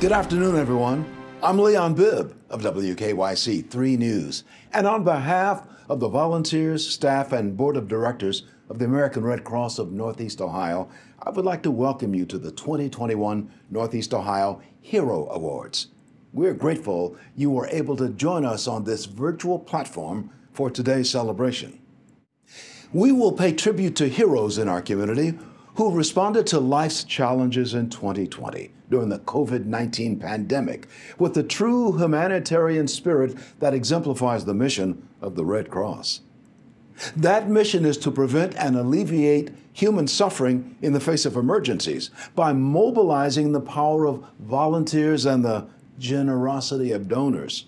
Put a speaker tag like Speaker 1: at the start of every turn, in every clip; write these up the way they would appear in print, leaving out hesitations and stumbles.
Speaker 1: Good afternoon, everyone. I'm Leon Bibb of WKYC 3 News. And on behalf of the volunteers, staff, and board of directors of the American Red Cross of Northeast Ohio, I would like to welcome you to the 2021 Northeast Ohio Hero Awards. We're grateful you were able to join us on this virtual platform for today's celebration. We will pay tribute to heroes in our community who responded to life's challenges in 2020 during the COVID-19 pandemic with the true humanitarian spirit that exemplifies the mission of the Red Cross. That mission is to prevent and alleviate human suffering in the face of emergencies by mobilizing the power of volunteers and the generosity of donors.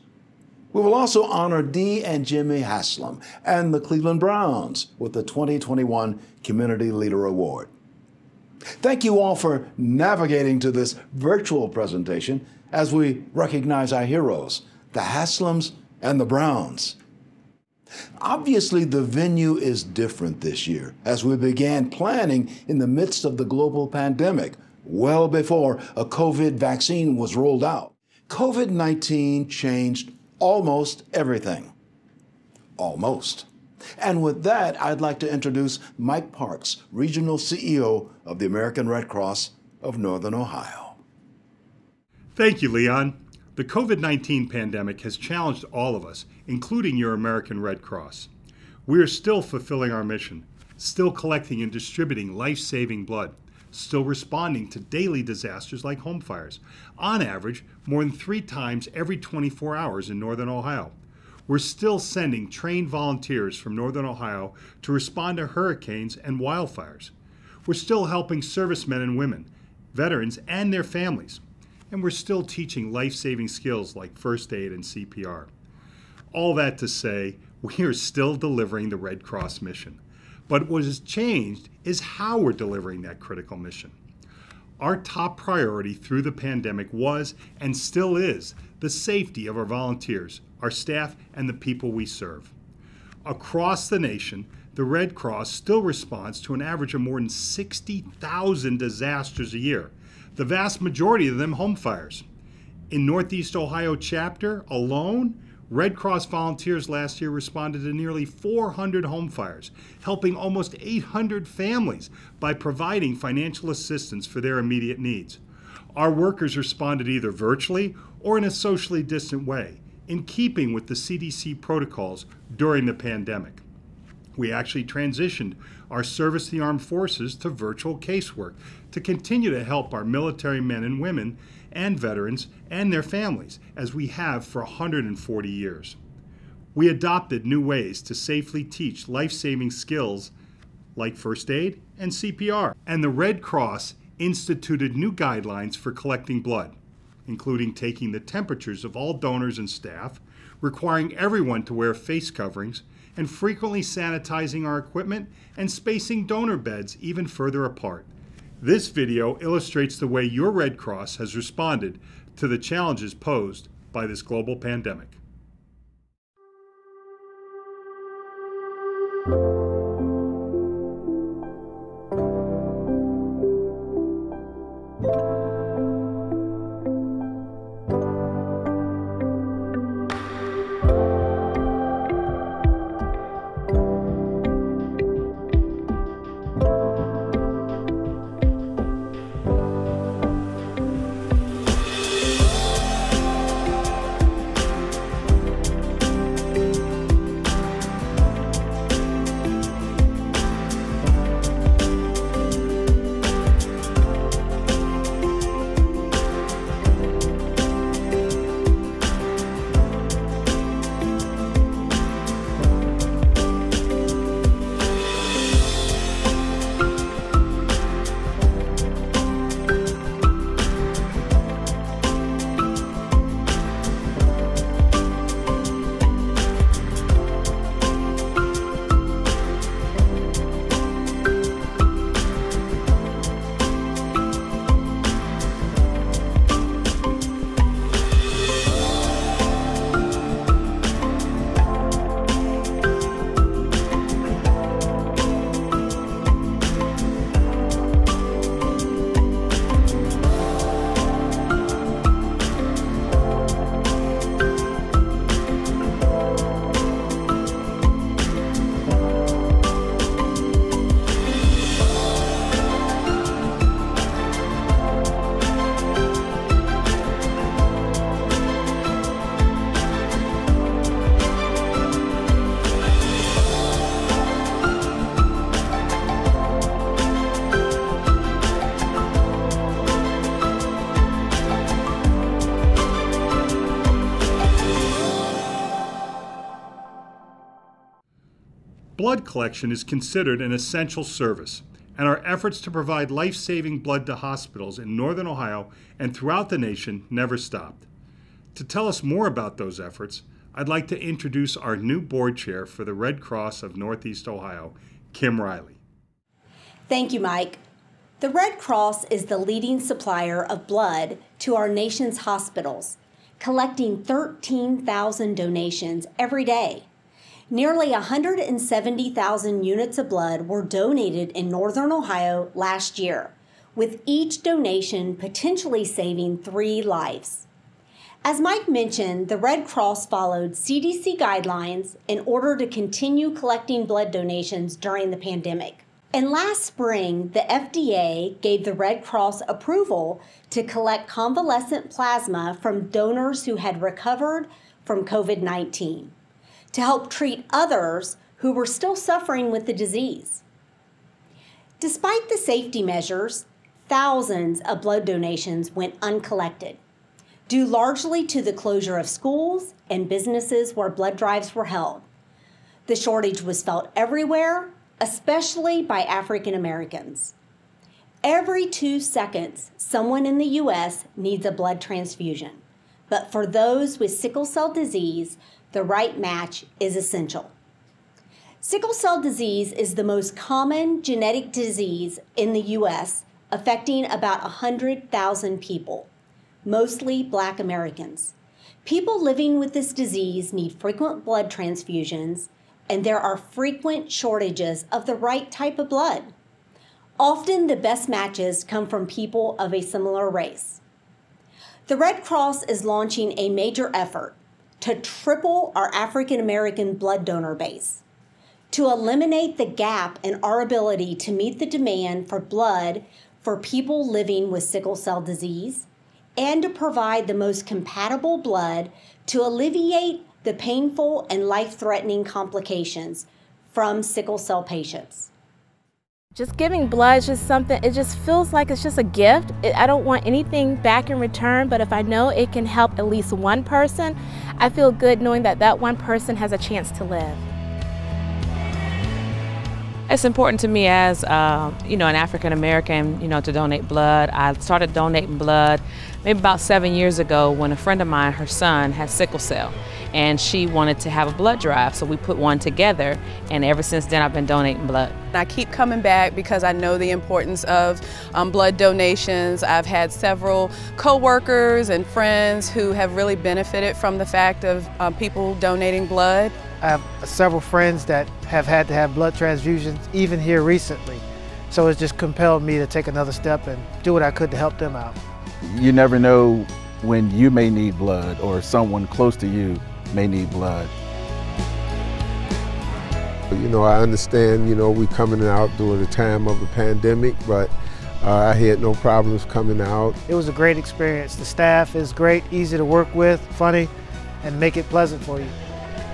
Speaker 1: We will also honor Dee and Jimmy Haslam and the Cleveland Browns with the 2021 Community Leader Award. Thank you all for navigating to this virtual presentation as we recognize our heroes, the Haslams and the Browns. Obviously, the venue is different this year as we began planning in the midst of the global pandemic, well before a COVID vaccine was rolled out. COVID-19 changed almost everything. Almost. And with that, I'd like to introduce Mike Parks, Regional CEO of the American Red Cross of Northern Ohio.
Speaker 2: Thank you, Leon. The COVID-19 pandemic has challenged all of us, including your American Red Cross. We are still fulfilling our mission, still collecting and distributing life-saving blood, still responding to daily disasters like home fires, on average more than 3 times every 24 hours in Northern Ohio. We're still sending trained volunteers from Northern Ohio to respond to hurricanes and wildfires. We're still helping servicemen and women, veterans, and their families. And we're still teaching life-saving skills like first aid and CPR. All that to say, we are still delivering the Red Cross mission. But what has changed is how we're delivering that critical mission. Our top priority through the pandemic was, and still is, the safety of our volunteers, our staff, and the people we serve. Across the nation, the Red Cross still responds to an average of more than 60,000 disasters a year, the vast majority of them home fires. In Northeast Ohio chapter alone, Red Cross volunteers last year responded to nearly 400 home fires, helping almost 800 families by providing financial assistance for their immediate needs. Our workers responded either virtually or in a socially distant way, in keeping with the CDC protocols during the pandemic. We actually transitioned our service to the armed forces to virtual casework to continue to help our military men and women and veterans and their families, as we have for 140 years. We adopted new ways to safely teach life-saving skills like first aid and CPR. And the Red Cross instituted new guidelines for collecting blood, including taking the temperatures of all donors and staff, requiring everyone to wear face coverings, and frequently sanitizing our equipment and spacing donor beds even further apart. This video illustrates the way your Red Cross has responded to the challenges posed by this global pandemic. collection is considered an essential service, and our efforts to provide life-saving blood to hospitals in Northern Ohio and throughout the nation never stopped. To tell us more about those efforts, I'd like to introduce our new board chair for the Red Cross of Northeast Ohio, Kim Riley.
Speaker 3: Thank you, Mike. The Red Cross is the leading supplier of blood to our nation's hospitals, collecting 13,000 donations every day. Nearly 170,000 units of blood were donated in Northern Ohio last year, with each donation potentially saving 3 lives. As Mike mentioned, the Red Cross followed CDC guidelines in order to continue collecting blood donations during the pandemic. And last spring, the FDA gave the Red Cross approval to collect convalescent plasma from donors who had recovered from COVID-19 to help treat others who were still suffering with the disease. Despite the safety measures, thousands of blood donations went uncollected, due largely to the closure of schools and businesses where blood drives were held. The shortage was felt everywhere, especially by African Americans. Every 2 seconds, someone in the U.S. needs a blood transfusion. But for those with sickle cell disease, the right match is essential. Sickle cell disease is the most common genetic disease in the U.S., affecting about 100,000 people, mostly Black Americans. People living with this disease need frequent blood transfusions, and there are frequent shortages of the right type of blood. Often the best matches come from people of a similar race. The Red Cross is launching a major effort to triple our African American blood donor base, to eliminate the gap in our ability to meet the demand for blood for people living with sickle cell disease, and to provide the most compatible blood to alleviate the painful and life-threatening complications from sickle cell patients.
Speaker 4: Just giving blood is just something, it just feels like it's just a gift. I don't want anything back in return, but if I know it can help at least one person, I feel good knowing that that one person has a chance to live.
Speaker 5: It's important to me as, an African American, to donate blood. I started donating blood maybe about 7 years ago when a friend of mine, her son, has sickle cell, and she wanted to have a blood drive, so we put one together, and ever since then I've been donating blood.
Speaker 6: I keep coming back because I know the importance of blood donations. I've had several co-workers and friends who have really benefited from the fact of people donating blood.
Speaker 7: I have several friends that have had to have blood transfusions, even here recently. So it's just compelled me to take another step and do what I could to help them out.
Speaker 8: You never know when you may need blood or someone close to you may need blood.
Speaker 9: I understand, we coming out during the time of the pandemic, but I had no problems coming out.
Speaker 7: It was a great experience. The staff is great, easy to work with, funny, and make it pleasant for you.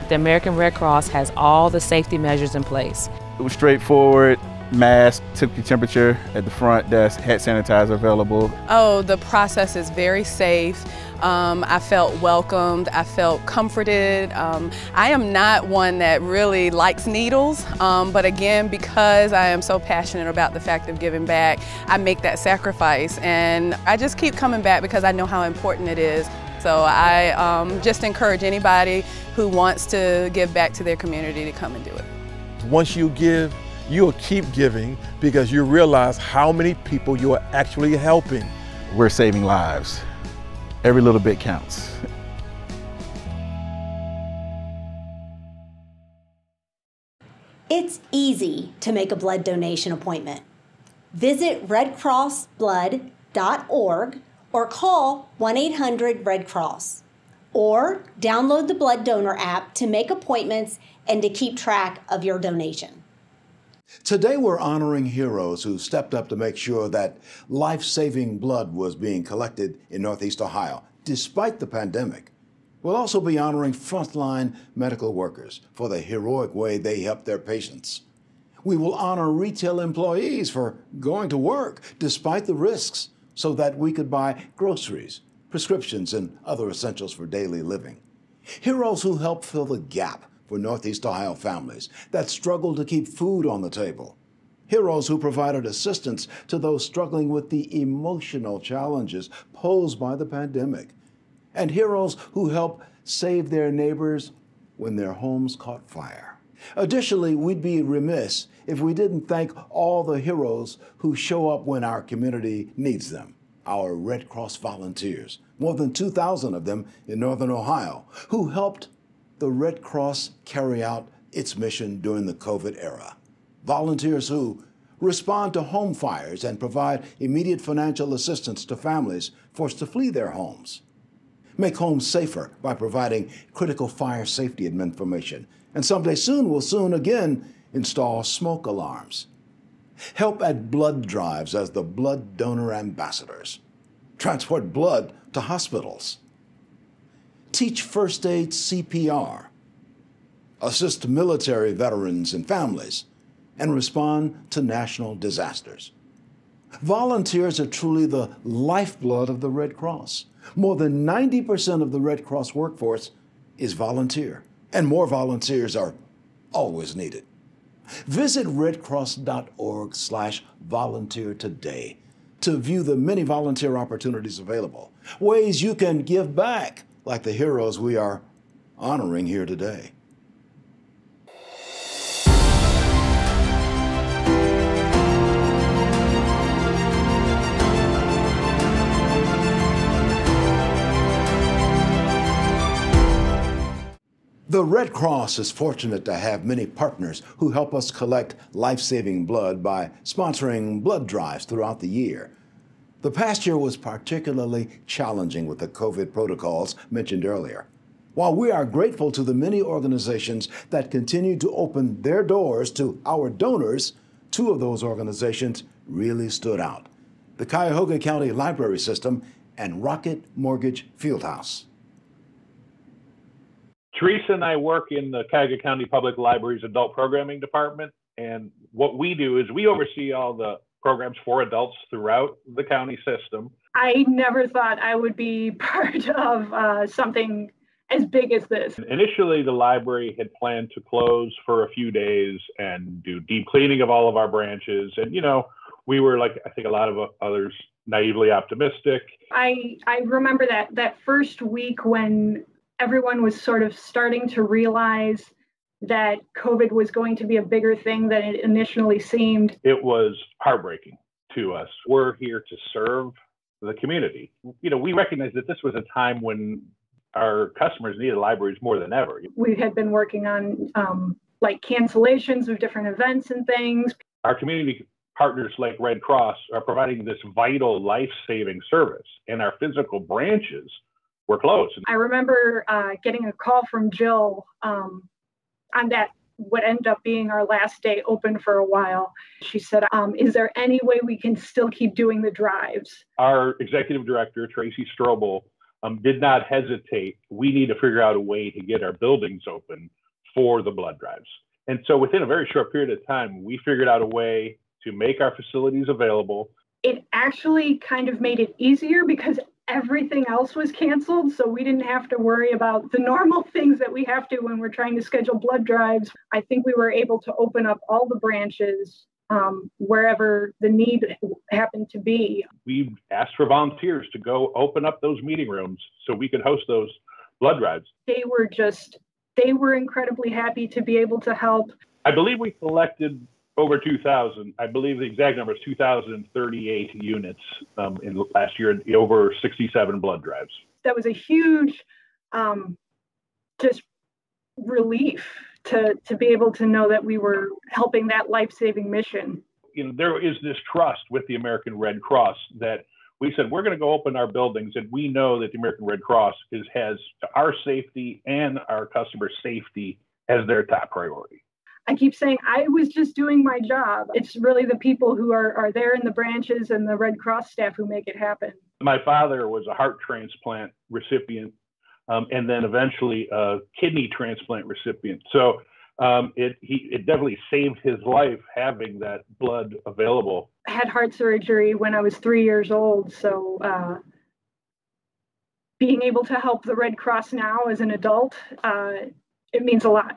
Speaker 5: The American Red Cross has all the safety measures in place.
Speaker 8: It was straightforward. Mask, took your temperature at the front desk, had sanitizer available.
Speaker 6: Oh, the process is very safe. I felt welcomed, I felt comforted. I am not one that really likes needles, but again, because I am so passionate about the fact of giving back, I make that sacrifice, and I just keep coming back because I know how important it is. So I just encourage anybody who wants to give back to their community to come and do it.
Speaker 10: Once you give, you'll keep giving because you realize how many people you are actually helping.
Speaker 8: We're saving lives. Every little bit counts.
Speaker 3: It's easy to make a blood donation appointment. Visit redcrossblood.org or call 1-800-RED-CROSS, or download the Blood Donor app to make appointments and to keep track of your donation.
Speaker 1: Today we're honoring heroes who stepped up to make sure that life-saving blood was being collected in Northeast Ohio, despite the pandemic. We'll also be honoring frontline medical workers for the heroic way they helped their patients. We will honor retail employees for going to work despite the risks so that we could buy groceries, prescriptions, and other essentials for daily living. Heroes who help fill the gap for Northeast Ohio families that struggle to keep food on the table. Heroes who provided assistance to those struggling with the emotional challenges posed by the pandemic. And heroes who help save their neighbors when their homes caught fire. Additionally, we'd be remiss if we didn't thank all the heroes who show up when our community needs them. Our Red Cross volunteers, more than 2,000 of them in Northern Ohio, who helped the Red Cross carry out its mission during the COVID era. Volunteers who respond to home fires and provide immediate financial assistance to families forced to flee their homes. Make homes safer by providing critical fire safety information. And someday soon, we'll soon again install smoke alarms. Help at blood drives as the blood donor ambassadors. Transport blood to hospitals. Teach first aid CPR. Assist military veterans and families, and respond to national disasters. Volunteers are truly the lifeblood of the Red Cross. More than 90% of the Red Cross workforce is volunteer, and more volunteers are always needed. Visit redcross.org/volunteer today to view the many volunteer opportunities available, ways you can give back, like the heroes we are honoring here today. The Red Cross is fortunate to have many partners who help us collect life-saving blood by sponsoring blood drives throughout the year. The past year was particularly challenging with the COVID protocols mentioned earlier. While we are grateful to the many organizations that continue to open their doors to our donors, two of those organizations really stood out: the Cuyahoga County Library System and Rocket Mortgage Fieldhouse.
Speaker 11: Teresa and I work in the Cuyahoga County Public Library's Adult Programming Department, and what we do is we oversee all the programs for adults throughout the county system.
Speaker 12: I never thought I would be part of something as big as this.
Speaker 11: Initially, the library had planned to close for a few days and do deep cleaning of all of our branches. And, you know, we were, like I think a lot of others, naively optimistic.
Speaker 12: I remember that first week when everyone was sort of starting to realize that COVID was going to be a bigger thing than it initially seemed.
Speaker 11: It was heartbreaking to us. We're here to serve the community. You know, we recognized that this was a time when our customers needed libraries more than ever.
Speaker 12: We had been working on like cancellations of different events and things.
Speaker 11: Our community partners like Red Cross are providing this vital life-saving service, and our physical branches were closed.
Speaker 12: I remember getting a call from Jill on that what ended up being our last day open for a while. She said, is there any way we can still keep doing the drives?
Speaker 11: Our executive director, Tracy Strobel, did not hesitate. We need to figure out a way to get our buildings open for the blood drives. And so within a very short period of time, we figured out a way to make our facilities available.
Speaker 12: It actually kind of made it easier because everything else was canceled, so we didn't have to worry about the normal things that we have to when we're trying to schedule blood drives. I think we were able to open up all the branches wherever the need happened to be.
Speaker 11: We asked for volunteers to go open up those meeting rooms so we could host those blood drives.
Speaker 12: They were incredibly happy to be able to help.
Speaker 11: I believe we collected over 2,000. I believe the exact number is 2,038 units in the last year, over 67 blood drives.
Speaker 12: That was a huge just relief to be able to know that we were helping that life-saving mission.
Speaker 11: You know, there is this trust with the American Red Cross that we said, we're going to go open our buildings, and we know that the American Red Cross has our safety and our customer safety as their top priority.
Speaker 12: I keep saying I was just doing my job. It's really the people who are there in the branches and the Red Cross staff who make it happen.
Speaker 11: My father was a heart transplant recipient and then eventually a kidney transplant recipient. So it definitely saved his life having that blood available.
Speaker 12: I had heart surgery when I was 3 years old. So being able to help the Red Cross now as an adult, it means a lot.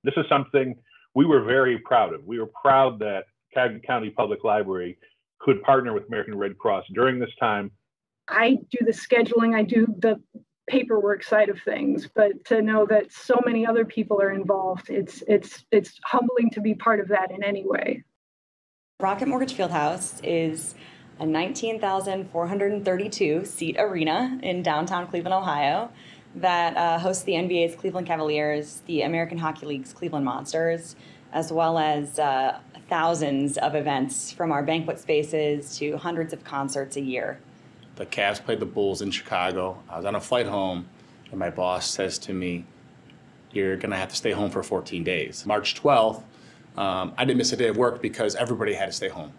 Speaker 11: This is something we were very proud of. We were proud that Cuyahoga County Public Library could partner with American Red Cross during this time.
Speaker 12: I do the scheduling, I do the paperwork side of things, but to know that so many other people are involved, it's humbling to be part of that in any way.
Speaker 13: Rocket Mortgage Fieldhouse is a 19,432 seat arena in downtown Cleveland, Ohio, that hosts the NBA's Cleveland Cavaliers, the American Hockey League's Cleveland Monsters, as well as thousands of events, from our banquet spaces to hundreds of concerts a year.
Speaker 14: The Cavs played the Bulls in Chicago. I was on a flight home, and my boss says to me, "You're going to have to stay home for 14 days. March 12th, I didn't miss a day of work because everybody had to stay home.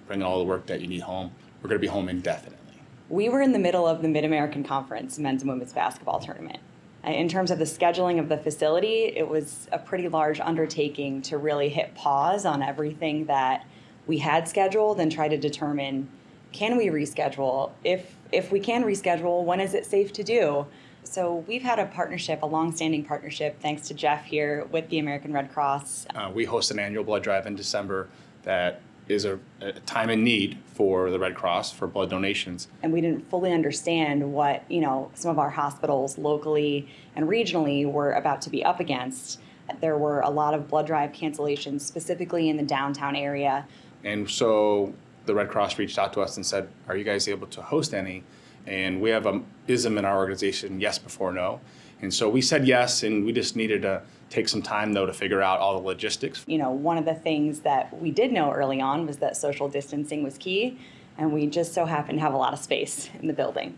Speaker 14: Bring all the work that you need home. We're going to be home indefinitely."
Speaker 13: We were in the middle of the Mid-American Conference men's and women's basketball tournament. In terms of the scheduling of the facility, it was a pretty large undertaking to really hit pause on everything that we had scheduled and try to determine, can we reschedule? If we can reschedule, when is it safe to do? So we've had a partnership, a long-standing partnership, thanks to Jeff here, with the American Red Cross.
Speaker 14: We host an annual blood drive in December that is a time in need for the Red Cross for blood donations.
Speaker 13: And we didn't fully understand what, some of our hospitals locally and regionally were about to be up against. There were a lot of blood drive cancellations, specifically in the downtown area.
Speaker 14: And so the Red Cross reached out to us and said, "Are you guys able to host any?" And we have an ism in our organization, yes before no. And so we said yes, and we just needed to take some time, though, to figure out all the logistics.
Speaker 13: One of the things that we did know early on was that social distancing was key, and we just so happened to have a lot of space in the building.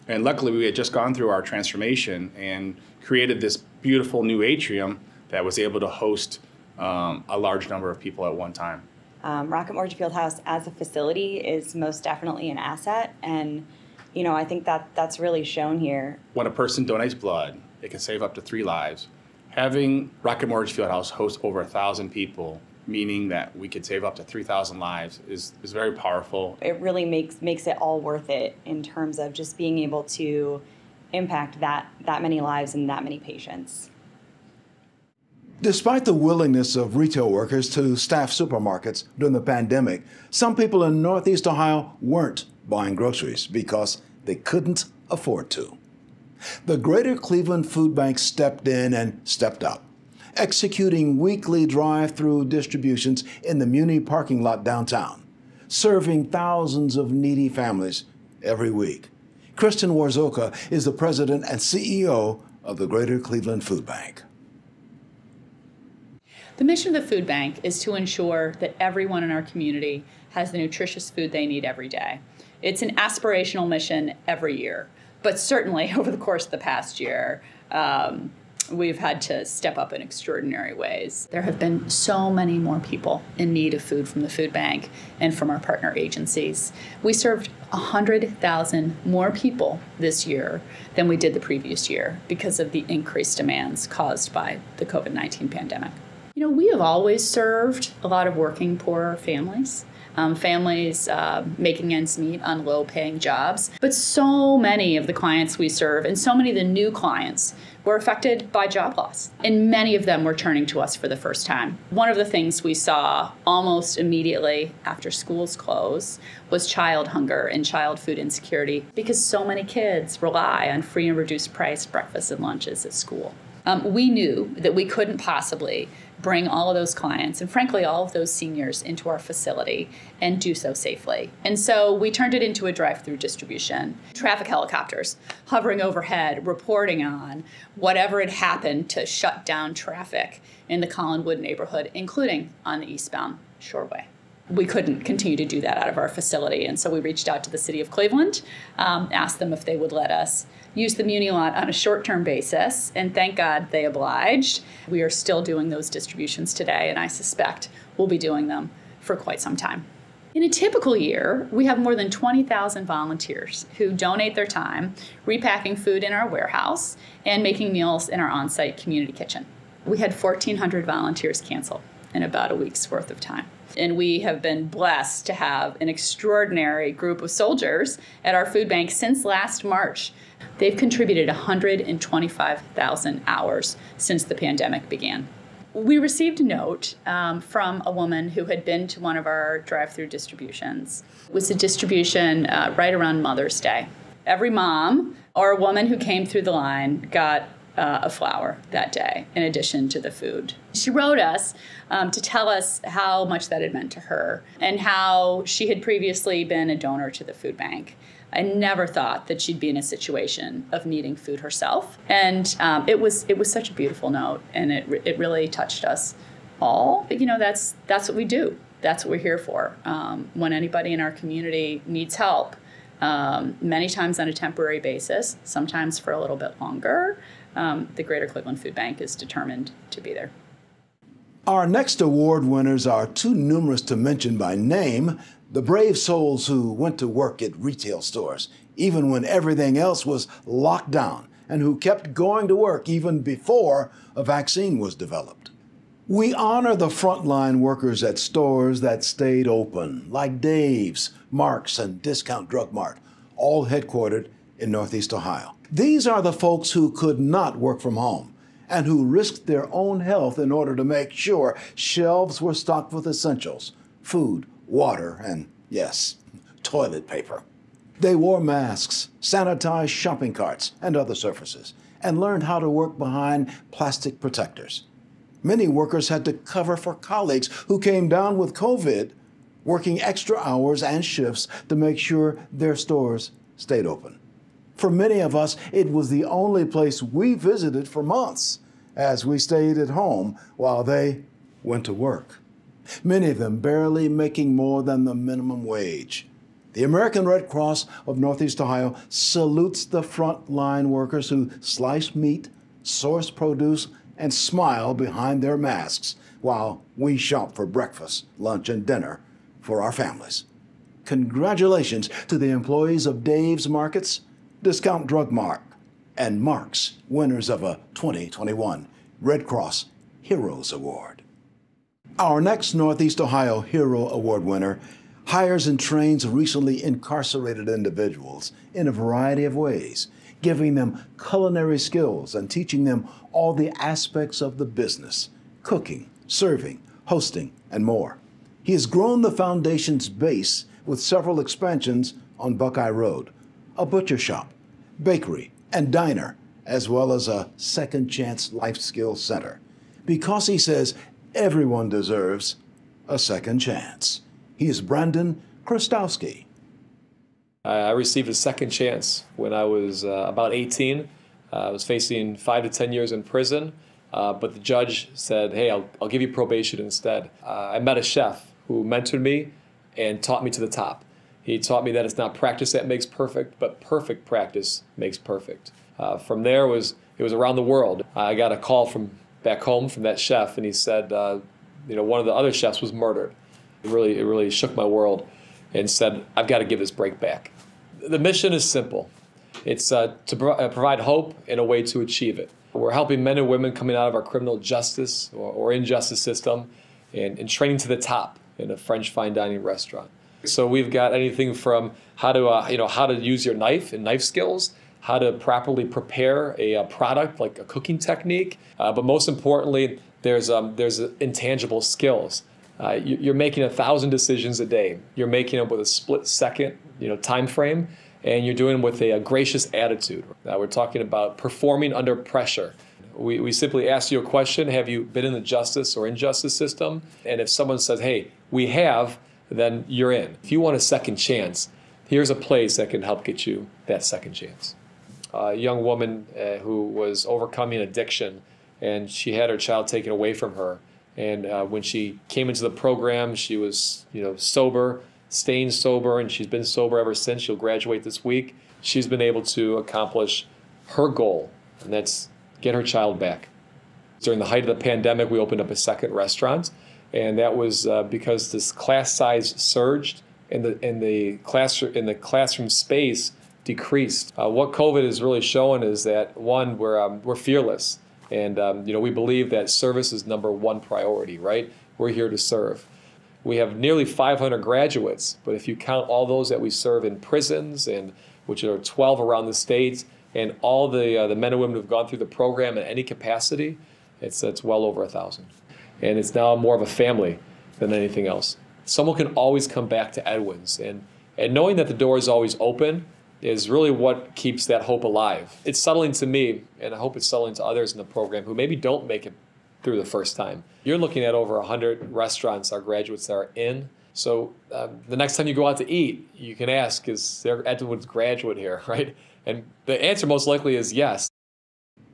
Speaker 14: And luckily, we had just gone through our transformation and created this beautiful new atrium that was able to host a large number of people at one time.
Speaker 13: Rocket Mortgage Fieldhouse as a facility is most definitely an asset, and I think that's really shown here.
Speaker 14: When a person donates blood, it can save up to 3 lives. Having Rocket Mortgage Fieldhouse host over 1,000 people, meaning that we could save up to 3,000 lives, is very powerful.
Speaker 13: It really makes it all worth it in terms of just being able to impact that many lives and that many patients.
Speaker 1: Despite the willingness of retail workers to staff supermarkets during the pandemic, some people in Northeast Ohio weren't buying groceries because they couldn't afford to. The Greater Cleveland Food Bank stepped in and stepped up, executing weekly drive-through distributions in the Muni parking lot downtown, serving thousands of needy families every week. Kristen Warzoka is the president and CEO of the Greater Cleveland Food Bank.
Speaker 15: The mission of the food bank is to ensure that everyone in our community has the nutritious food they need every day. It's an aspirational mission every year, but certainly over the course of the past year, we've had to step up in extraordinary ways. There have been so many more people in need of food from the food bank and from our partner agencies. We served 100,000 more people this year than we did the previous year because of the increased demands caused by the COVID-19 pandemic. We have always served a lot of working poor families, families making ends meet on low-paying jobs. But so many of the clients we serve and so many of the new clients were affected by job loss. And many of them were turning to us for the first time. One of the things we saw almost immediately after schools closed was child hunger and child food insecurity because so many kids rely on free and reduced price breakfasts and lunches at school. We knew that we couldn't possibly bring all of those clients and frankly all of those seniors into our facility and do so safely. And so we turned it into a drive-through distribution. Traffic helicopters hovering overhead, reporting on whatever had happened to shut down traffic in the Collinwood neighborhood, including on the eastbound Shoreway. We couldn't continue to do that out of our facility, and so we reached out to the city of Cleveland, asked them if they would let us use the Muni lot on a short-term basis, and thank God they obliged. We are still doing those distributions today, and I suspect we'll be doing them for quite some time. In a typical year, we have more than 20,000 volunteers who donate their time repacking food in our warehouse and making meals in our on-site community kitchen. We had 1,400 volunteers cancel in about a week's worth of time. And we have been blessed to have an extraordinary group of soldiers at our food bank since last March. They've contributed 125,000 hours since the pandemic began. We received a note from a woman who had been to one of our drive-through distributions. It was a distribution right around Mother's Day. Every mom or a woman who came through the line got a flower that day, in addition to the food. She wrote us to tell us how much that had meant to her and how she had previously been a donor to the food bank. I never thought that she'd be in a situation of needing food herself. And it was such a beautiful note, and it really touched us all. But, you know, that's what we do. That's what we're here for. When anybody in our community needs help, many times on a temporary basis, sometimes for a little bit longer, the Greater Cleveland Food Bank is determined to be there.
Speaker 1: Our next award winners are too numerous to mention by name. The brave souls who went to work at retail stores, even when everything else was locked down, and who kept going to work even before a vaccine was developed. We honor the frontline workers at stores that stayed open, like Dave's, Mark's, and Discount Drug Mart, all headquartered in Northeast Ohio. These are the folks who could not work from home and who risked their own health in order to make sure shelves were stocked with essentials, food, water, and, yes, toilet paper. They wore masks, sanitized shopping carts and other surfaces, and learned how to work behind plastic protectors. Many workers had to cover for colleagues who came down with COVID, working extra hours and shifts to make sure their stores stayed open. For many of us, it was the only place we visited for months, as we stayed at home while they went to work. Many of them barely making more than the minimum wage. The American Red Cross of Northeast Ohio salutes the frontline workers who slice meat, source produce, and smile behind their masks while we shop for breakfast, lunch, and dinner for our families. Congratulations to the employees of Dave's Markets, Discount Drug Mart, and Mark's, winners of a 2021 Red Cross Heroes Award. Our next Northeast Ohio Hero Award winner hires and trains recently incarcerated individuals in a variety of ways, giving them culinary skills and teaching them all the aspects of the business, cooking, serving, hosting, and more. He has grown the foundation's base with several expansions on Buckeye Road, a butcher shop, bakery, and diner, as well as a Second Chance Life Skills Center, because he says everyone deserves a second chance. He is Brandon Krastowski.
Speaker 16: I received a second chance when I was about 18. I was facing 5 to 10 years in prison, but the judge said, hey, I'll give you probation instead. I met a chef who mentored me and taught me to the top. He taught me that it's not practice that makes perfect, but perfect practice makes perfect. From there, it was around the world. I got a call from back home from that chef, and he said, one of the other chefs was murdered. It really shook my world, and said, I've got to give this break back. The mission is simple. It's to provide hope and a way to achieve it. We're helping men and women coming out of our criminal justice or injustice system and training to the top in a French fine dining restaurant. So we've got anything from how to use your knife and knife skills, how to properly prepare a product like a cooking technique, but most importantly, there's intangible skills. You're making 1,000 decisions a day. You're making them with a split-second time frame, and you're doing them with a gracious attitude. We're talking about performing under pressure. We simply ask you a question: have you been in the justice or injustice system? And if someone says, hey, we have, then you're in. If you want a second chance, here's a place that can help get you that second chance. A young woman who was overcoming addiction, and she had her child taken away from her. And when she came into the program, she was sober, staying sober, and she's been sober ever since. She'll graduate this week. She's been able to accomplish her goal, and that's get her child back. During the height of the pandemic, we opened up a second restaurant, and that was because this class size surged and the classroom space decreased. What COVID is really showing is that, one, we're fearless, and we believe that service is #1 priority, right? We're here to serve. We have nearly 500 graduates, but if you count all those that we serve in prisons, and which are 12 around the state, and all the men and women who've gone through the program in any capacity, it's well over 1,000. and it's now more of a family than anything else. Someone can always come back to Edwin's, and knowing that the door is always open is really what keeps that hope alive. It's settling to me, and I hope it's settling to others in the program who maybe don't make it through the first time. You're looking at over 100 restaurants our graduates are in. So the next time you go out to eat, you can ask, is there Edwin's graduate here, right? And the answer most likely is yes.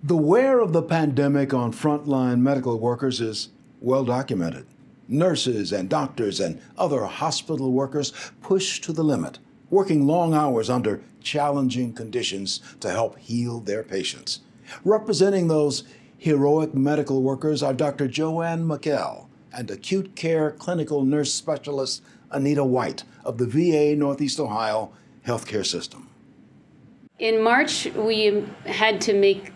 Speaker 1: The wear of the pandemic on frontline medical workers is well documented. Nurses and doctors and other hospital workers push to the limit, working long hours under challenging conditions to help heal their patients. Representing those heroic medical workers are Dr. Joanne McKell and acute care clinical nurse specialist Anita White of the VA Northeast Ohio healthcare system.
Speaker 17: In March, we had to make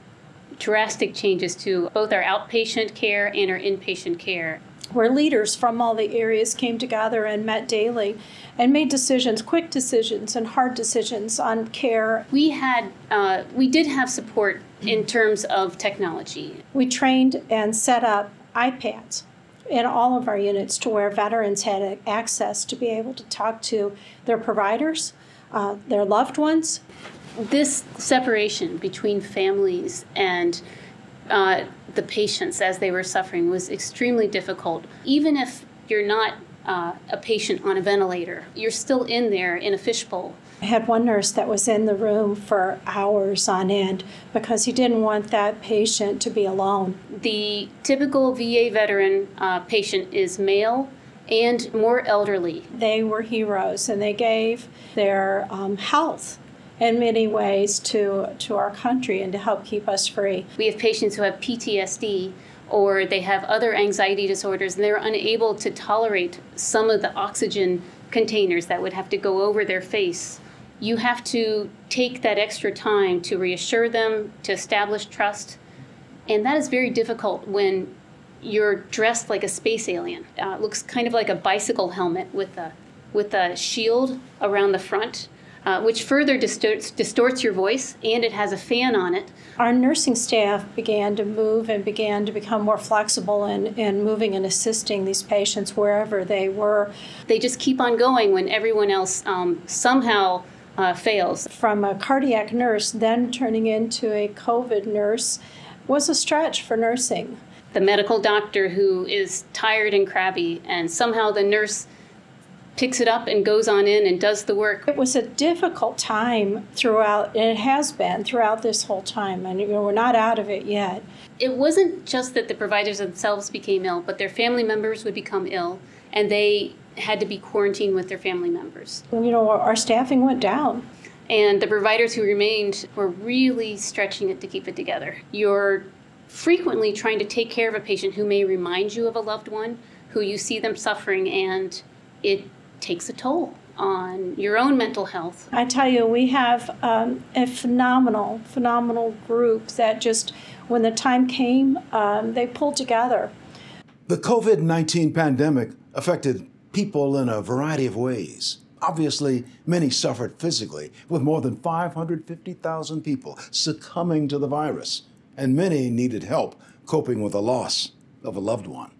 Speaker 17: drastic changes to both our outpatient care and our inpatient care,
Speaker 18: where leaders from all the areas came together and met daily and made decisions, quick decisions and hard decisions on care.
Speaker 17: We did have support in terms of technology.
Speaker 18: We trained and set up iPads in all of our units to where veterans had access to be able to talk to their providers, their loved ones.
Speaker 17: This separation between families and the patients as they were suffering was extremely difficult. Even if you're not a patient on a ventilator, you're still in there in a fishbowl.
Speaker 18: I had one nurse that was in the room for hours on end because he didn't want that patient to be alone.
Speaker 17: The typical VA veteran patient is male and more elderly.
Speaker 18: They were heroes, and they gave their health in many ways to our country and to help keep us free.
Speaker 17: We have patients who have PTSD or they have other anxiety disorders, and they're unable to tolerate some of the oxygen containers that would have to go over their face. You have to take that extra time to reassure them, to establish trust, and that is very difficult when you're dressed like a space alien. It looks kind of like a bicycle helmet with a shield around the front, which further distorts your voice, and it has a fan on it.
Speaker 18: Our nursing staff began to move and began to become more flexible in moving and assisting these patients wherever they were.
Speaker 17: They just keep on going when everyone else somehow fails.
Speaker 18: From a cardiac nurse then turning into a COVID nurse was a stretch for nursing.
Speaker 17: The medical doctor who is tired and crabby, and somehow the nurse picks it up and goes on in and does the work.
Speaker 18: It was a difficult time throughout, and it has been throughout this whole time, and we're not out of it yet.
Speaker 17: It wasn't just that the providers themselves became ill, but their family members would become ill, and they had to be quarantined with their family members.
Speaker 18: Our staffing went down.
Speaker 17: And the providers who remained were really stretching it to keep it together. You're frequently trying to take care of a patient who may remind you of a loved one, who you see them suffering, and it takes a toll on your own mental health.
Speaker 18: I tell you, we have a phenomenal group that just, when the time came, they pulled together.
Speaker 1: The COVID-19 pandemic affected people in a variety of ways. Obviously, many suffered physically, with more than 550,000 people succumbing to the virus, and many needed help coping with the loss of a loved one.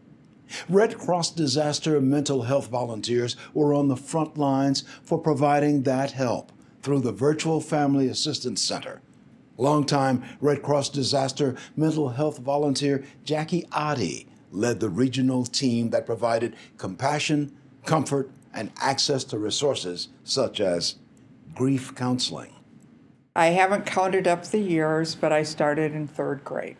Speaker 1: Red Cross disaster mental health volunteers were on the front lines for providing that help through the Virtual Family Assistance Center. Longtime Red Cross disaster mental health volunteer Jackie Adi led the regional team that provided compassion, comfort, and access to resources such as grief counseling.
Speaker 19: I haven't counted up the years, but I started in 3rd grade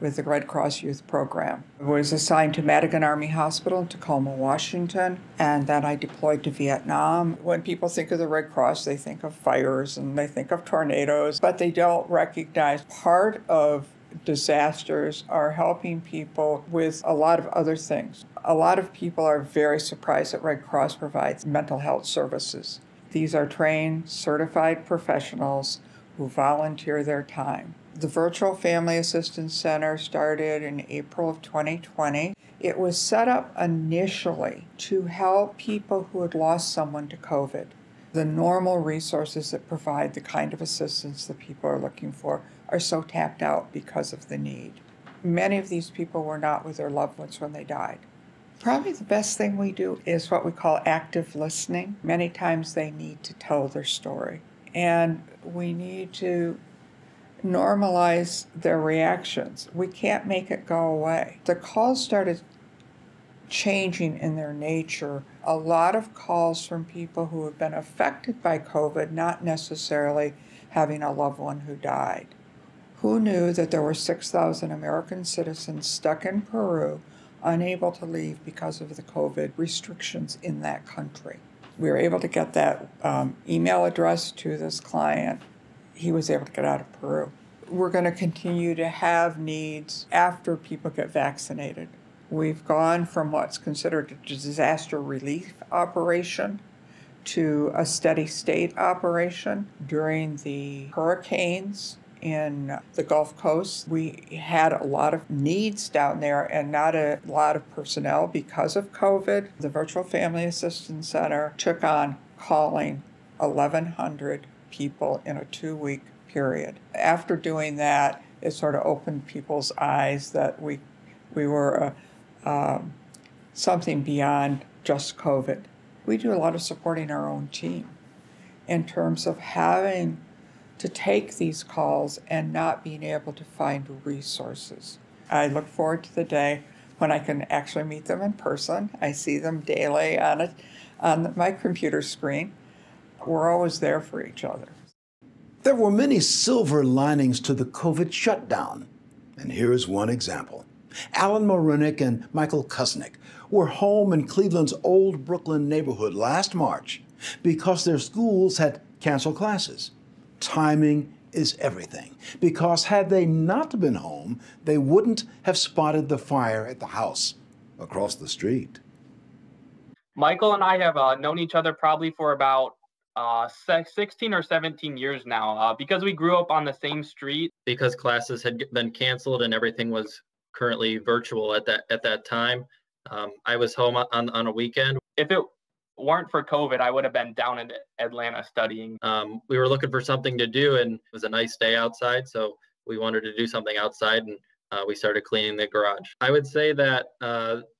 Speaker 19: with the Red Cross Youth Program. I was assigned to Madigan Army Hospital in Tacoma, Washington, and then I deployed to Vietnam. When people think of the Red Cross, they think of fires and they think of tornadoes, but they don't recognize part of disasters are helping people with a lot of other things. A lot of people are very surprised that Red Cross provides mental health services. These are trained, certified professionals who volunteer their time. The Virtual Family Assistance Center started in April of 2020. It was set up initially to help people who had lost someone to COVID. The normal resources that provide the kind of assistance that people are looking for are so tapped out because of the need. Many of these people were not with their loved ones when they died. Probably the best thing we do is what we call active listening. Many times they need to tell their story, and we need to normalize their reactions. We can't make it go away. The calls started changing in their nature. A lot of calls from people who have been affected by COVID, not necessarily having a loved one who died. Who knew that there were 6,000 American citizens stuck in Peru, unable to leave because of the COVID restrictions in that country? We were able to get that email address to this client. He was able to get out of Peru. We're going to continue to have needs after people get vaccinated. We've gone from what's considered a disaster relief operation to a steady state operation. During the hurricanes in the Gulf Coast, we had a lot of needs down there and not a lot of personnel because of COVID. The Virtual Family Assistance Center took on calling 1,100 people in a 2-week period. After doing that, it sort of opened people's eyes that we were something beyond just COVID. We do a lot of supporting our own team in terms of having to take these calls and not being able to find resources. I look forward to the day when I can actually meet them in person. I see them daily on my computer screen. We're always there for each other.
Speaker 1: There were many silver linings to the COVID shutdown, and here is one example. Alan Marinick and Michael Kuznick were home in Cleveland's Old Brooklyn neighborhood last March because their schools had canceled classes. Timing is everything, because had they not been home, they wouldn't have spotted the fire at the house across the street.
Speaker 20: Michael and I have known each other probably for about 16 or 17 years now, because we grew up on the same street.
Speaker 21: Because classes had been canceled and everything was currently virtual at that time, I was home on a weekend.
Speaker 20: If it weren't for COVID, I would have been down in Atlanta studying.
Speaker 21: We were looking for something to do, and it was a nice day outside, so we wanted to do something outside, and we started cleaning the garage. I would say that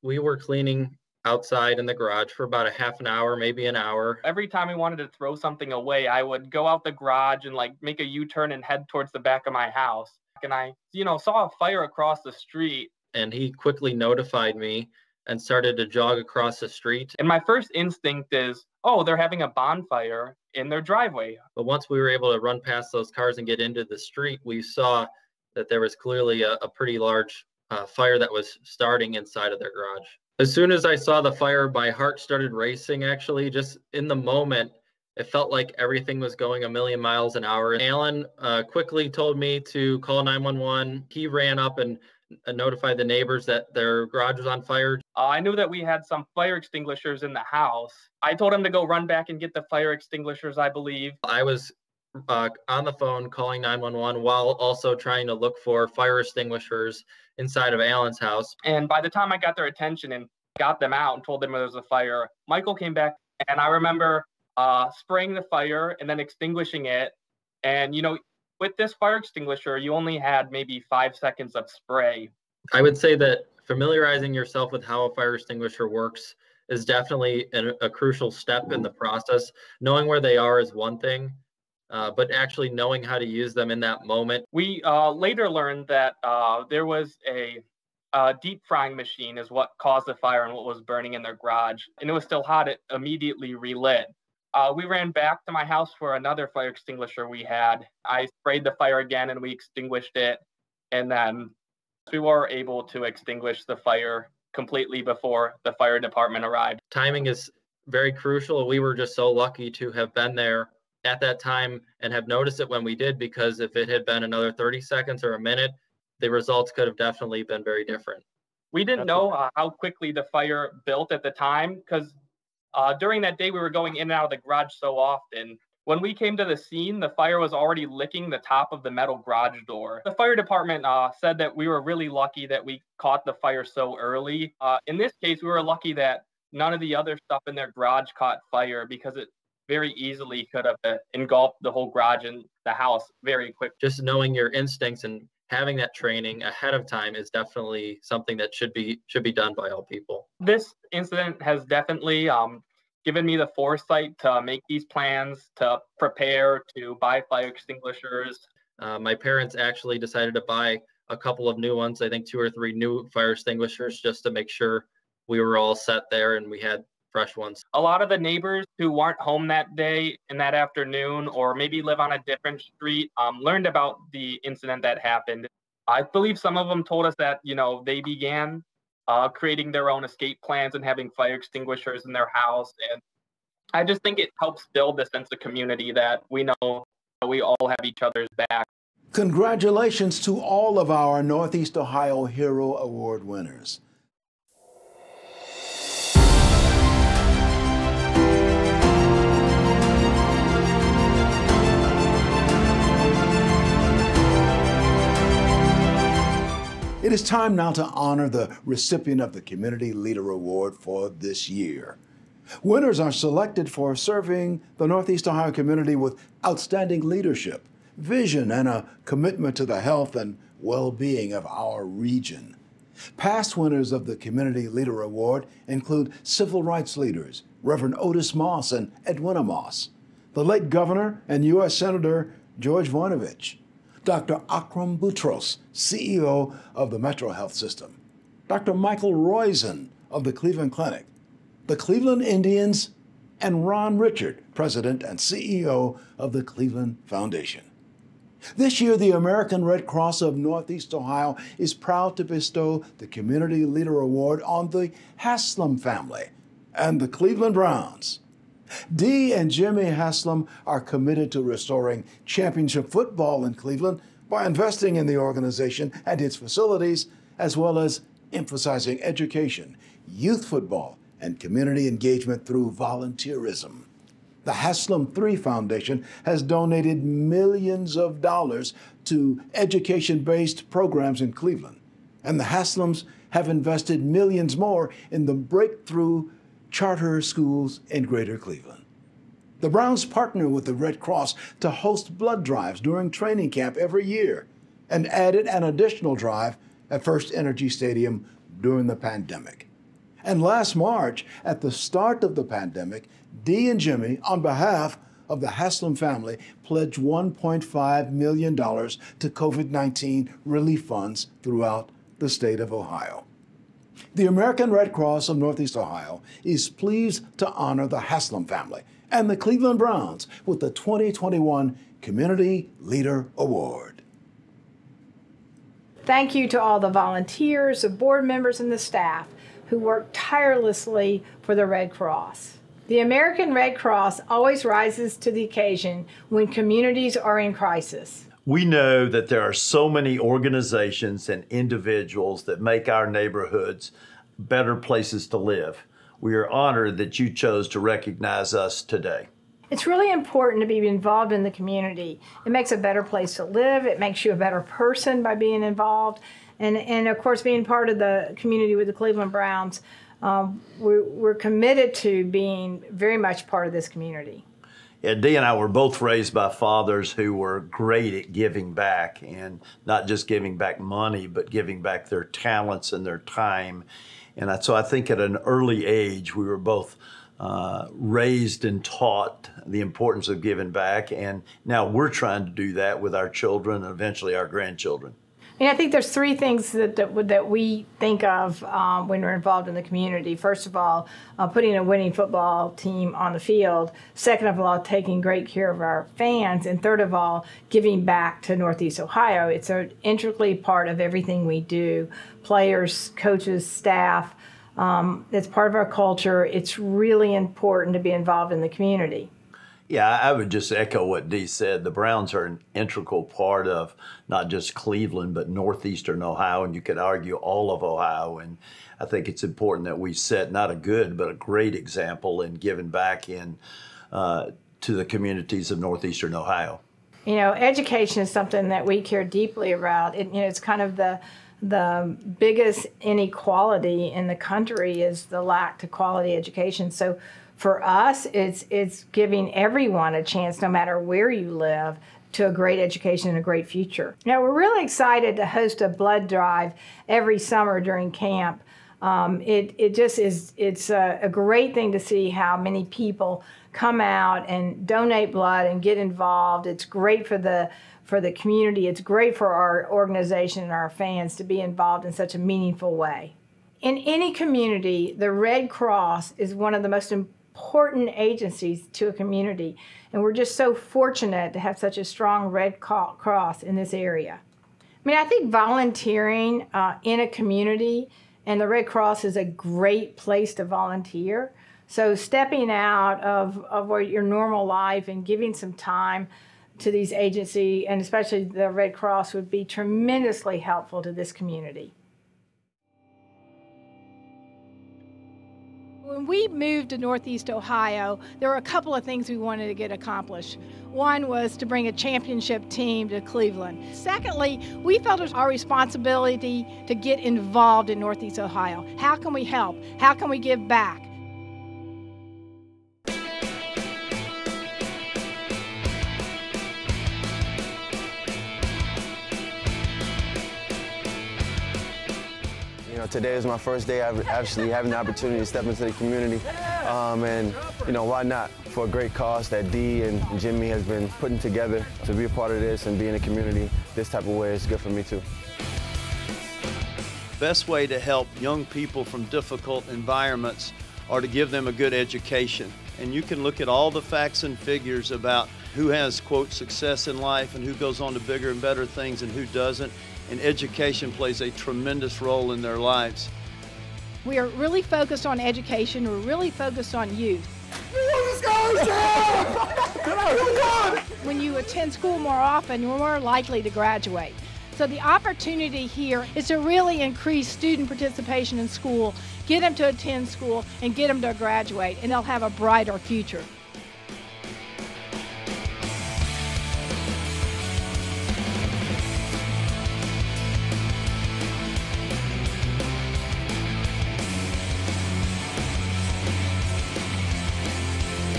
Speaker 21: we were cleaning outside in the garage for about a half an hour, maybe an hour.
Speaker 20: Every time I wanted to throw something away, I would go out the garage and make a U-turn and head towards the back of my house. And I, saw a fire across the street.
Speaker 21: And he quickly notified me and started to jog across the street.
Speaker 20: And my first instinct is, oh, they're having a bonfire in their driveway.
Speaker 21: But once we were able to run past those cars and get into the street, we saw that there was clearly a pretty large fire that was starting inside of their garage. As soon as I saw the fire, my heart started racing, actually. Just in the moment, it felt like everything was going a million miles an hour. Alan quickly told me to call 911. He ran up and notified the neighbors that their garage was on fire.
Speaker 20: I knew that we had some fire extinguishers in the house. I told him to go run back and get the fire extinguishers, I believe.
Speaker 21: I was on the phone calling 911 while also trying to look for fire extinguishers inside of Alan's house.
Speaker 20: And by the time I got their attention and got them out and told them there was a fire, Michael came back, and I remember spraying the fire and then extinguishing it. And, with this fire extinguisher, you only had maybe 5 seconds of spray.
Speaker 21: I would say that familiarizing yourself with how a fire extinguisher works is definitely a crucial step in the process. Knowing where they are is one thing, but actually knowing how to use them in that moment.
Speaker 20: We later learned that there was a deep frying machine is what caused the fire and what was burning in their garage. And it was still hot, it immediately relit. We ran back to my house for another fire extinguisher we had. I sprayed the fire again and we extinguished it. And then we were able to extinguish the fire completely before the fire department arrived.
Speaker 21: Timing is very crucial. We were just so lucky to have been there at that time and have noticed it when we did, because if it had been another 30 seconds or a minute, the results could have definitely been very different.
Speaker 20: We didn't know how quickly the fire built at the time, because during that day we were going in and out of the garage so often. When we came to the scene, the fire was already licking the top of the metal garage door. The fire department said that we were really lucky that we caught the fire so early. In this case, we were lucky that none of the other stuff in their garage caught fire, because it very easily could have engulfed the whole garage and the house very quickly.
Speaker 21: Just knowing your instincts and having that training ahead of time is definitely something that should be done by all people.
Speaker 20: This incident has definitely given me the foresight to make these plans, to prepare, to buy fire extinguishers.
Speaker 21: My parents actually decided to buy a couple of new ones, I think 2 or 3 new fire extinguishers, just to make sure we were all set there and we had fresh ones.
Speaker 20: A lot of the neighbors who weren't home that day and that afternoon, or maybe live on a different street, learned about the incident that happened. I believe some of them told us that, they began creating their own escape plans and having fire extinguishers in their house. And I just think it helps build a sense of community that we know that we all have each other's back.
Speaker 1: Congratulations to all of our Northeast Ohio Hero Award winners. It is time now to honor the recipient of the Community Leader Award for this year. Winners are selected for serving the Northeast Ohio community with outstanding leadership, vision, and a commitment to the health and well-being of our region. Past winners of the Community Leader Award include civil rights leaders Reverend Otis Moss and Edwina Moss, the late Governor and U.S. Senator George Voinovich, Dr. Akram Boutros, CEO of the Metro Health System, Dr. Michael Roizen of the Cleveland Clinic, the Cleveland Indians, and Ron Richard, President and CEO of the Cleveland Foundation. This year, the American Red Cross of Northeast Ohio is proud to bestow the Community Leader Award on the Haslam family and the Cleveland Browns. Dee and Jimmy Haslam are committed to restoring championship football in Cleveland by investing in the organization and its facilities, as well as emphasizing education, youth football, and community engagement through volunteerism. The Haslam III Foundation has donated millions of dollars to education-based programs in Cleveland, and the Haslams have invested millions more in the breakthrough charter schools in Greater Cleveland. The Browns partner with the Red Cross to host blood drives during training camp every year and added an additional drive at First Energy Stadium during the pandemic. And last March, at the start of the pandemic, Dee and Jimmy, on behalf of the Haslam family, pledged $1.5 million to COVID-19 relief funds throughout the state of Ohio. The American Red Cross of Northeast Ohio is pleased to honor the Haslam family and the Cleveland Browns with the 2021 Community Leader Award.
Speaker 2: Thank you to all the volunteers, the board members, and the staff who work tirelessly for the Red Cross. The American Red Cross always rises to the occasion when communities are in crisis.
Speaker 22: We know that there are so many organizations and individuals that make our neighborhoods better places to live. We are honored that you chose to recognize us today.
Speaker 2: It's really important to be involved in the community. It makes a better place to live. It makes you a better person by being involved. And of course, being part of the community with the Cleveland Browns, we're committed to being very much part of this community.
Speaker 22: Yeah, Dee and I were both raised by fathers who were great at giving back, and not just giving back money, but giving back their talents and their time. And so I think at an early age, we were both raised and taught the importance of giving back. And now we're trying to do that with our children and eventually our grandchildren.
Speaker 2: I think there's three things that we think of when we're involved in the community. First of all, putting a winning football team on the field. Second of all, taking great care of our fans. And third of all, giving back to Northeast Ohio. It's an intricately part of everything we do. Players, coaches, staff. It's part of our culture. It's really important to be involved in the community.
Speaker 22: Yeah, I would just echo what Dee said. The Browns are an integral part of not just Cleveland, but northeastern Ohio, and you could argue all of Ohio. And I think it's important that we set not a good, but a great example in giving back to the communities of northeastern Ohio.
Speaker 2: You know, education is something that we care deeply about. It's kind of the biggest inequality in the country is the lack to quality education. So for us, it's giving everyone a chance, no matter where you live, to a great education and a great future. Now, we're really excited to host a blood drive every summer during camp. It's a great thing to see how many people come out and donate blood and get involved. It's great for the community. It's great for our organization and our fans to be involved in such a meaningful way. In any community, the Red Cross is one of the most important agencies to a community, and we're just so fortunate to have such a strong Red Cross in this area. I mean, I think volunteering in a community, and the Red Cross is a great place to volunteer. So stepping out of your normal life and giving some time to these agencies, and especially the Red Cross, would be tremendously helpful to this community.
Speaker 4: When we moved to Northeast Ohio, there were a couple of things we wanted to get accomplished. One was to bring a championship team to Cleveland. Secondly, we felt it was our responsibility to get involved in Northeast Ohio. How can we help? How can we give back?
Speaker 9: Today is my first day of actually having the opportunity to step into the community, and why not? For a great cause that Dee and Jimmy has been putting together, to be a part of this and be in the community this type of way is good for me too.
Speaker 22: Best way to help young people from difficult environments are to give them a good education. And you can look at all the facts and figures about who has, quote, success in life and who goes on to bigger and better things and who doesn't. And education plays a tremendous role in their lives.
Speaker 4: We are really focused on education. We're really focused on youth. When you attend school more often, you're more likely to graduate. So the opportunity here is to really increase student participation in school, get them to attend school, and get them to graduate, and they'll have a brighter future.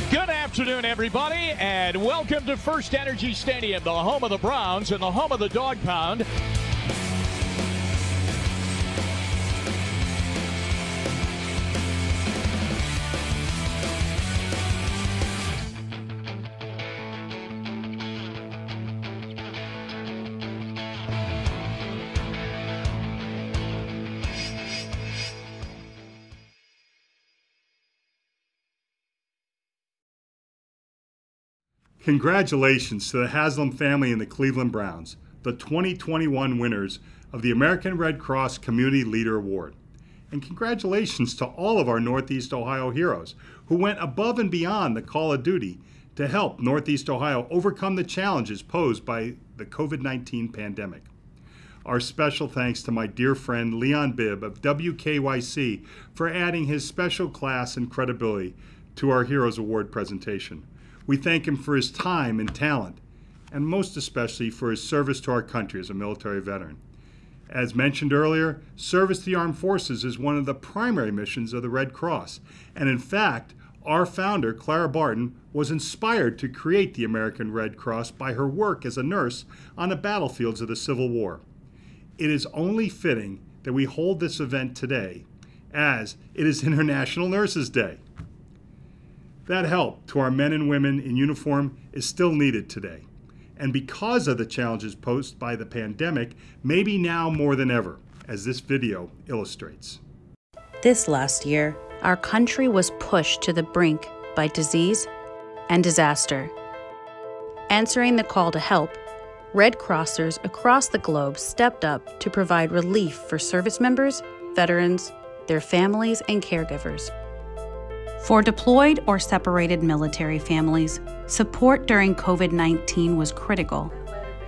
Speaker 23: Good afternoon, everybody, and welcome to First Energy Stadium, the home of the Browns and the home of the Dog Pound.
Speaker 24: Congratulations to the Haslam family and the Cleveland Browns, the 2021 winners of the American Red Cross Community Leader Award. And congratulations to all of our Northeast Ohio heroes who went above and beyond the call of duty to help Northeast Ohio overcome the challenges posed by the COVID-19 pandemic. Our special thanks to my dear friend Leon Bibb of WKYC for adding his special class and credibility to our Heroes Award presentation. We thank him for his time and talent, and most especially for his service to our country as a military veteran. As mentioned earlier, service to the armed forces is one of the primary missions of the Red Cross, and in fact, our founder, Clara Barton, was inspired to create the American Red Cross by her work as a nurse on the battlefields of the Civil War. It is only fitting that we hold this event today, as it is International Nurses Day. That help to our men and women in uniform is still needed today. And because of the challenges posed by the pandemic, maybe now more than ever, as this video illustrates.
Speaker 25: This last year, our country was pushed to the brink by disease and disaster. Answering the call to help, Red Crossers across the globe stepped up to provide relief for service members, veterans, their families, and caregivers. For deployed or separated military families, support during COVID-19 was critical,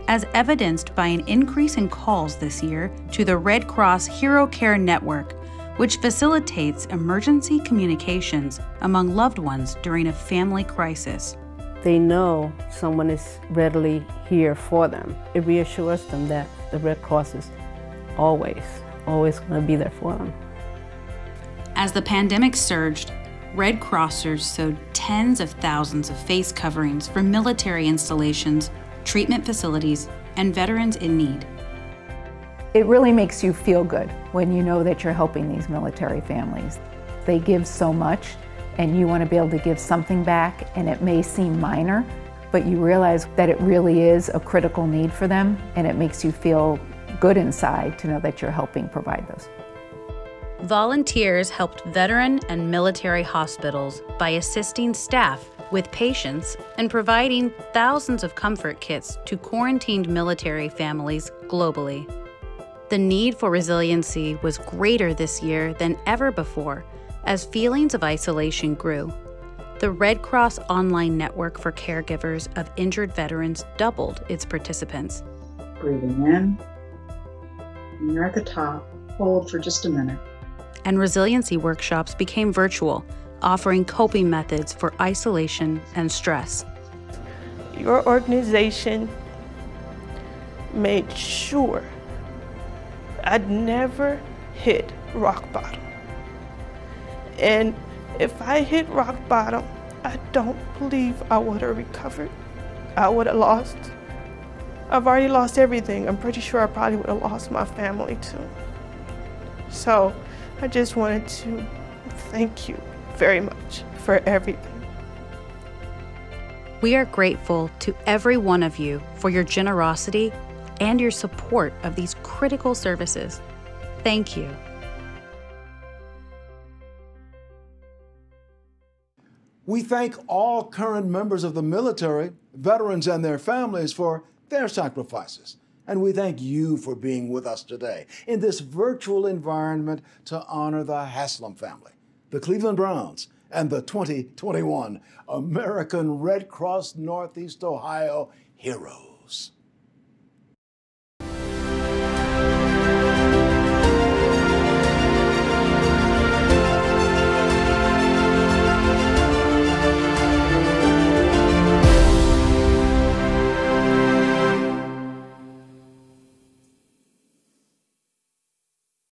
Speaker 25: as evidenced by an increase in calls this year to the Red Cross Hero Care Network, which facilitates emergency communications among loved ones during a family crisis.
Speaker 26: They know someone is readily here for them. It reassures them that the Red Cross is always going to be there for them.
Speaker 25: As the pandemic surged, Red Crossers sewed tens of thousands of face coverings for military installations treatment facilities, and veterans in need.
Speaker 3: It really makes you feel good when you know that you're helping these military families. They give so much, and you want to be able to give something back, and it may seem minor, but you realize that it really is a critical need for them, and it makes you feel good inside to know that you're helping provide those.
Speaker 25: Volunteers helped veteran and military hospitals by assisting staff with patients and providing thousands of comfort kits to quarantined military families globally. The need for resiliency was greater this year than ever before as feelings of isolation grew. The Red Cross online network for caregivers of injured veterans doubled its participants.
Speaker 5: Breathing in, and you're at the top. Hold for just a minute.
Speaker 25: And resiliency workshops became virtual, offering coping methods for isolation and stress.
Speaker 6: Your organization made sure I'd never hit rock bottom. And if I hit rock bottom, I don't believe I would have recovered. I would have lost. I've already lost everything. I'm pretty sure I probably would have lost my family too. So I just wanted to thank you very much for everything.
Speaker 25: We are grateful to every one of you for your generosity and your support of these critical services. Thank you.
Speaker 1: We thank all current members of the military, veterans, and their families for their sacrifices. And we thank you for being with us today in this virtual environment to honor the Haslam family, the Cleveland Browns, and the 2021 American Red Cross Northeast Ohio Heroes.